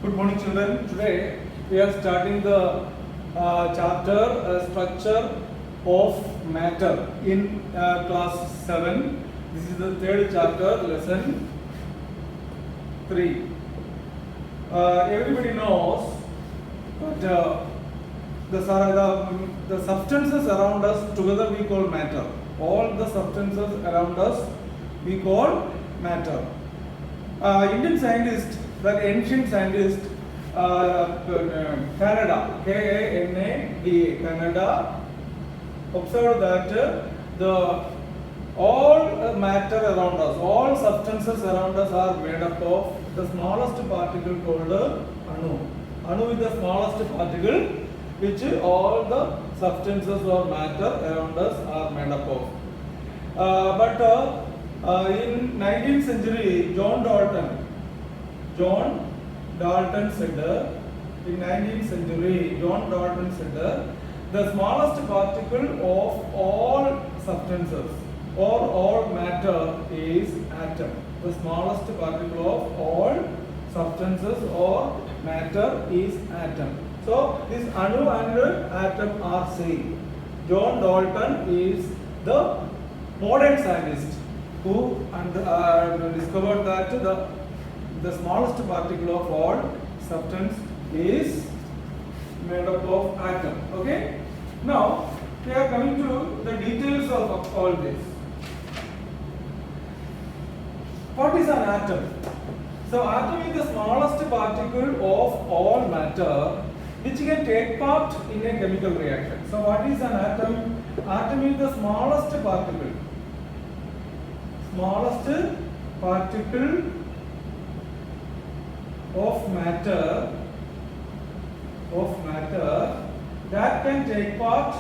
Good morning, children. Today we are starting the chapter Structure of Matter in class 7. This is the third chapter, lesson 3. Everybody knows that the substances around us together we call matter. All the substances around us we call matter. Indian scientist, that ancient scientist, Canada, K-A-N-A-D-A, Canada, observed that all matter around us, all substances around us are made up of the smallest particle called Anu. Anu is the smallest particle which all the substances or matter around us are made up of. But in 19th century, John Dalton said, in 19th century, John Dalton said, the smallest particle of all substances or all matter is atom. The smallest particle of all substances or matter is atom. So this Anu and atom are same. John Dalton is the modern scientist who discovered that the smallest particle of all substance is made up of atom. Okay? Now we are coming to the details of all this. What is an atom? So atom is the smallest particle of all matter which can take part in a chemical reaction. So what is an atom? Atom is the smallest particle of matter that can take part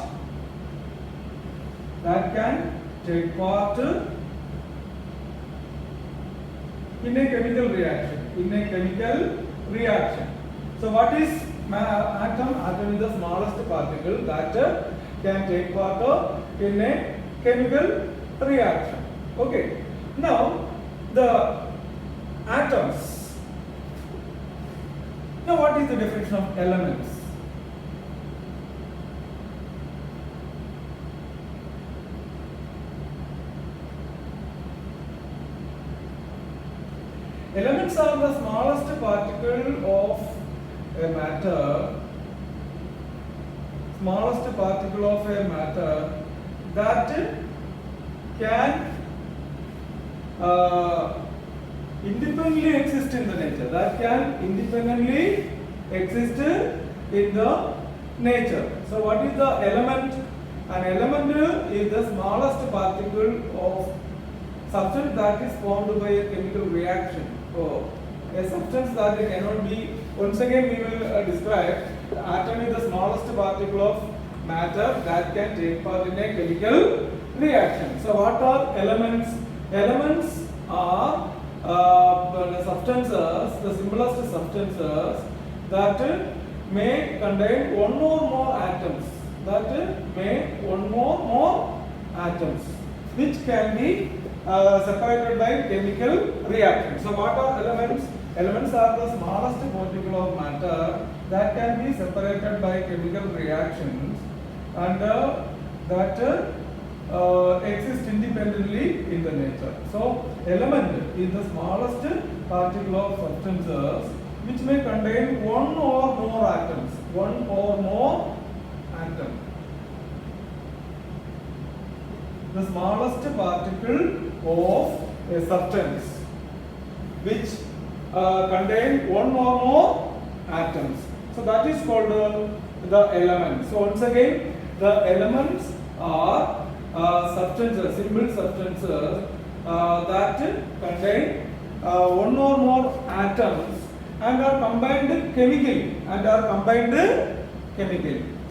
in a chemical reaction. So what is atom? Atom is the smallest particle that can take part in a chemical reaction. Okay. Now the atoms. Now what is the definition of elements? Elements are the smallest particle of a matter, that can independently exist in the nature. So what is the element? An element is the smallest particle of substance that is formed by a chemical reaction. So a substance that cannot be, once again we will describe, the atom is the smallest particle of matter that can take part in a chemical reaction. So what are elements? Elements are the substances, the simplest substances that may contain one or more atoms, which can be separated by chemical reaction. So what are elements? Elements are the smallest particle of matter that can be separated by chemical reactions and that exist independently in the nature. So element is the smallest particle of substances which may contain one or more atoms. The smallest particle of a substance which contain one or more atoms. So that is called the element. So once again, the elements are substances, simple substances that contain one or more atoms and are combined chemically.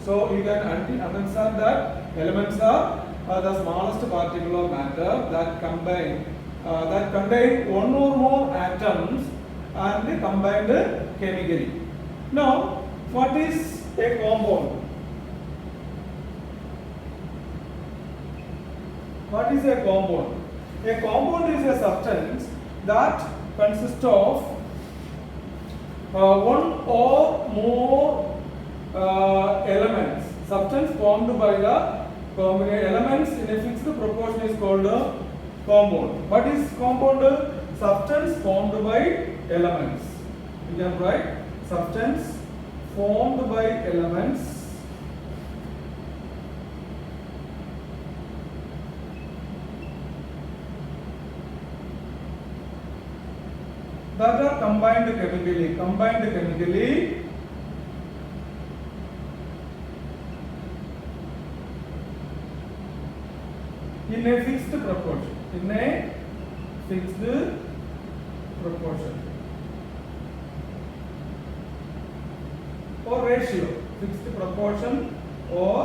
So you can understand that elements are the smallest particle of matter that contain one or more atoms and combined chemically. Now, what is a compound? What is a compound? A compound is a substance that consists of one or more elements, substance formed by the elements in a fixed proportion is called a compound. What is compound? Substance formed by elements. You can write substance formed by elements that are combined chemically in a fixed proportion, or ratio, fixed proportion or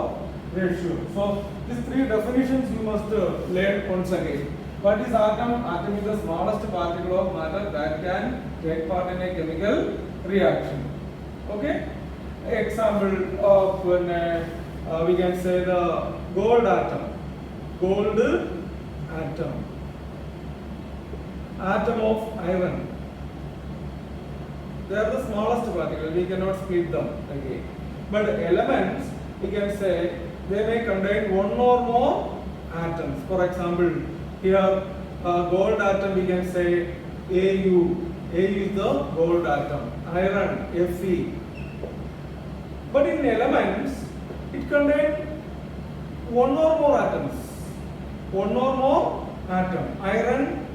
ratio. So these three definitions you must learn once again. What is atom? Atom is the smallest particle of matter that can take part in a chemical reaction. Okay. Example of we can say the gold atom. Gold atom. Atom of iron. They are the smallest particle. We cannot split them again. But elements, we can say they may contain one or more atoms. For example, here gold atom we can say Au. Au is the gold atom. Iron, Fe. But in elements, it contains one or more atoms. One or more atom. Iron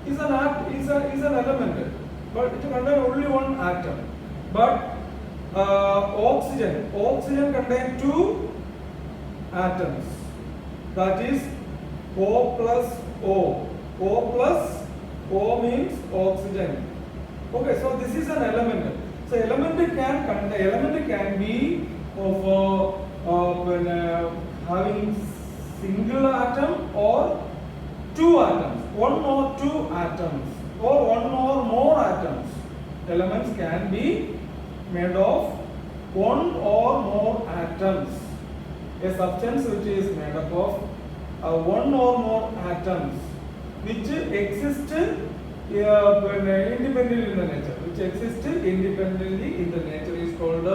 is an element, but it contains only one atom. But oxygen contains two atoms. That is O plus O. O plus O means oxygen. Okay, so this is an element. So element can be of having single atom or two atoms, one or two atoms, or one or more atoms. Elements can be made of one or more atoms. A substance which is made up of one or more atoms which exist independently in the nature. Is called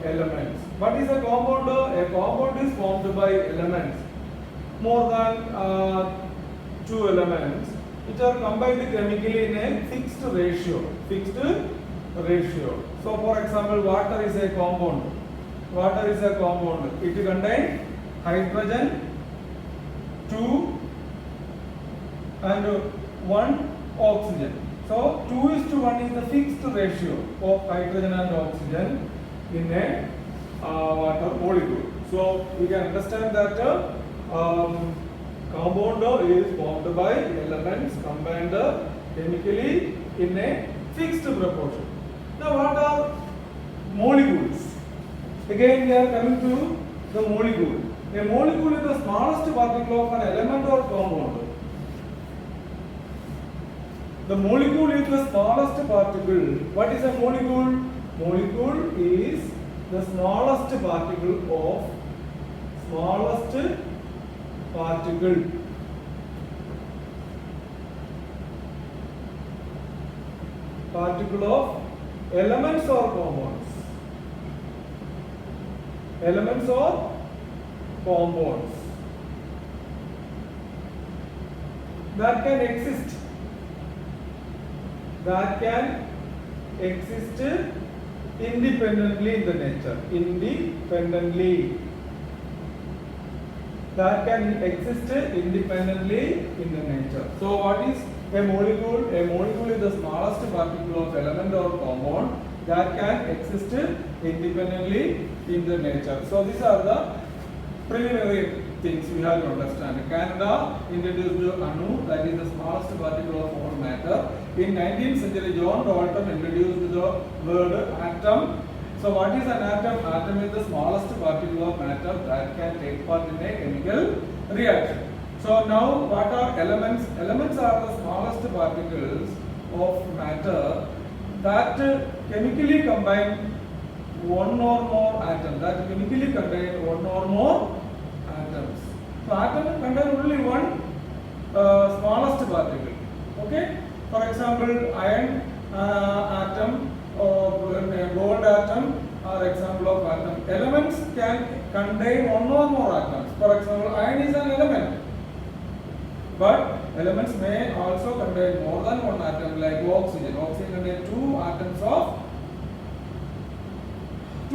elements. What is a compound? A compound is formed by elements, more than two elements, which are combined chemically in a fixed ratio. So, for example, water is a compound. It contains hydrogen, 2 and 1 oxygen. So 2:1 is the fixed ratio of hydrogen and oxygen in a water molecule. So we can understand that compound is formed by elements combined chemically in a fixed proportion. Now what are molecules? Again we are coming to the molecule. A molecule is the smallest particle of an element or compound. The molecule is the smallest particle. What is a molecule? Molecule is the smallest particle of elements or compounds. Elements or compounds that can exist independently in the nature. That can exist independently in the nature. So what is a molecule? A molecule is the smallest particle of element or compound that can exist independently in the nature. So these are the preliminary things we have to understand. Canada introduced Anu, that is the smallest particle of all matter. In 19th century, John Dalton introduced the word atom. So what is an atom? Atom is the smallest particle of matter that can take part in a chemical reaction. So now what are elements? Elements are the smallest particles of matter that chemically combine one or more atoms. That chemically contain one or more atoms. So atom contains only one smallest particle. Okay. For example, iron atom or gold atom are example of atom. Elements can contain one or more atoms. For example, iron is an element. But elements may also contain more than one atom, like oxygen. Oxygen contains two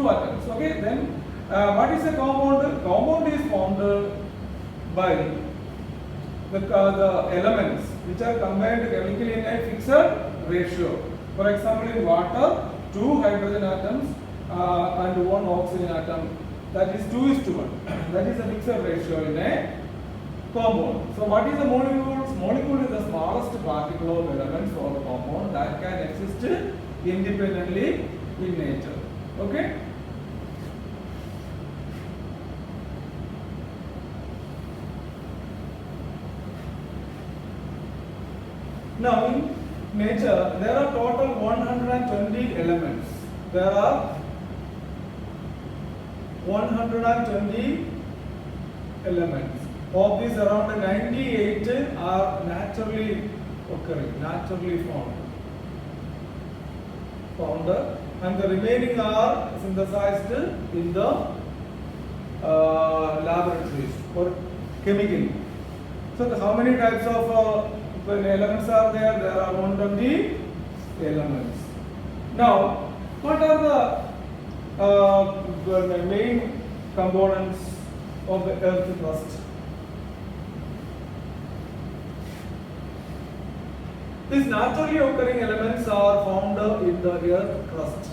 atoms. Okay, then what is a compound? Compound is formed by the elements which are combined chemically in a fixed ratio. For example, in water, two hydrogen atoms and one oxygen atom. That is 2:1. That is a fixed ratio in a compound. So what is the molecule? Molecule is the smallest particle of elements or compound that can exist independently in nature. Okay? Now in nature there are total 120 elements. There are 120 elements. Of these, around 98 are naturally occurring, naturally found, and the remaining are synthesized in the laboratories or chemically. So, how many types of elements are there? There are 120 elements. Now, what are the main components of the earth crust? These naturally occurring elements are found in the earth crust.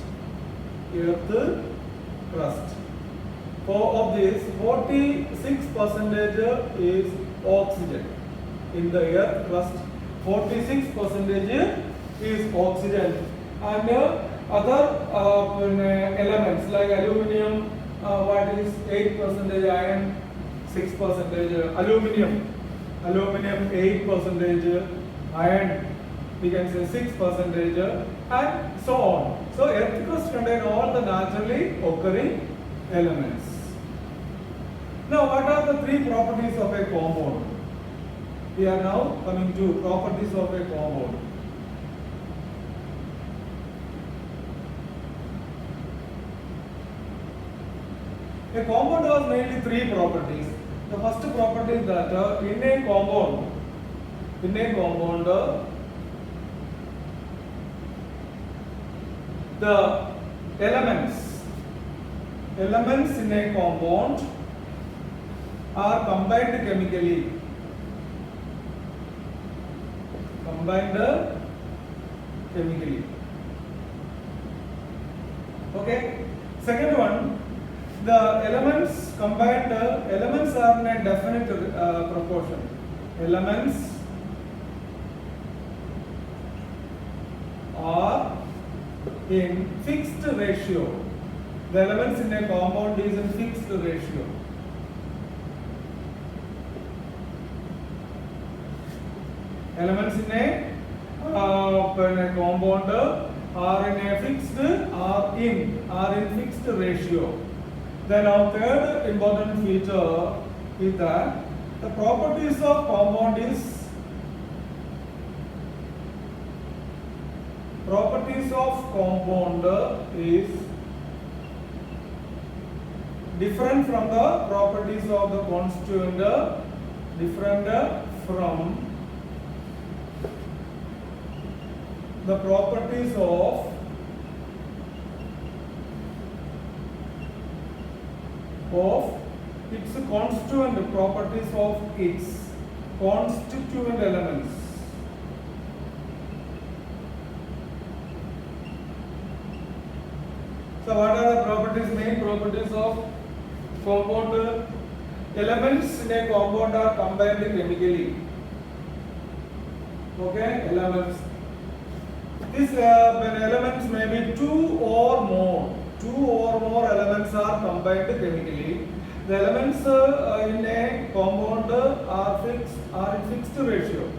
Earth crust. Of this, 46% is oxygen. In the earth crust, 46% is oxygen, and other elements like aluminum, what is 8%, iron 6%, aluminum 8%, iron we can say 6%, and so on. So earth crust contains all the naturally occurring elements. Now what are the three properties of a compound? We are now coming to properties of a compound. A compound has mainly three properties. The first property is that in a compound, the elements in a compound are combined chemically. Okay. Second one, the elements combined. Elements are in a definite proportion. Elements are in fixed ratio. The elements in a compound is in fixed ratio. Elements in a compound are in fixed ratio. Then our third important feature is that the properties of compound is different from the properties of the constituent, different from the properties of its constituent properties of its constituent elements. So what are the properties, main properties of compound? Elements in a compound are combined chemically. Okay, elements. These elements may be two or more elements are combined chemically. The elements in a compound are in fixed ratio.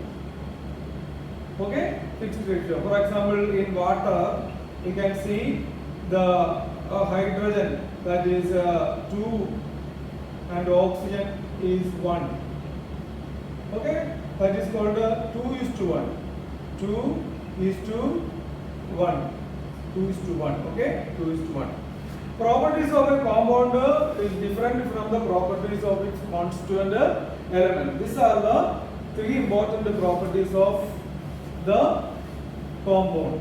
Okay, fixed ratio. For example, in water, you can see the hydrogen, that is 2, and oxygen is 1. Okay, that is called 2:1. 1. 2 is to 1. Okay, 2 is to 1. Properties of a compound is different from the properties of its constituent element. These are the three important properties of the compound.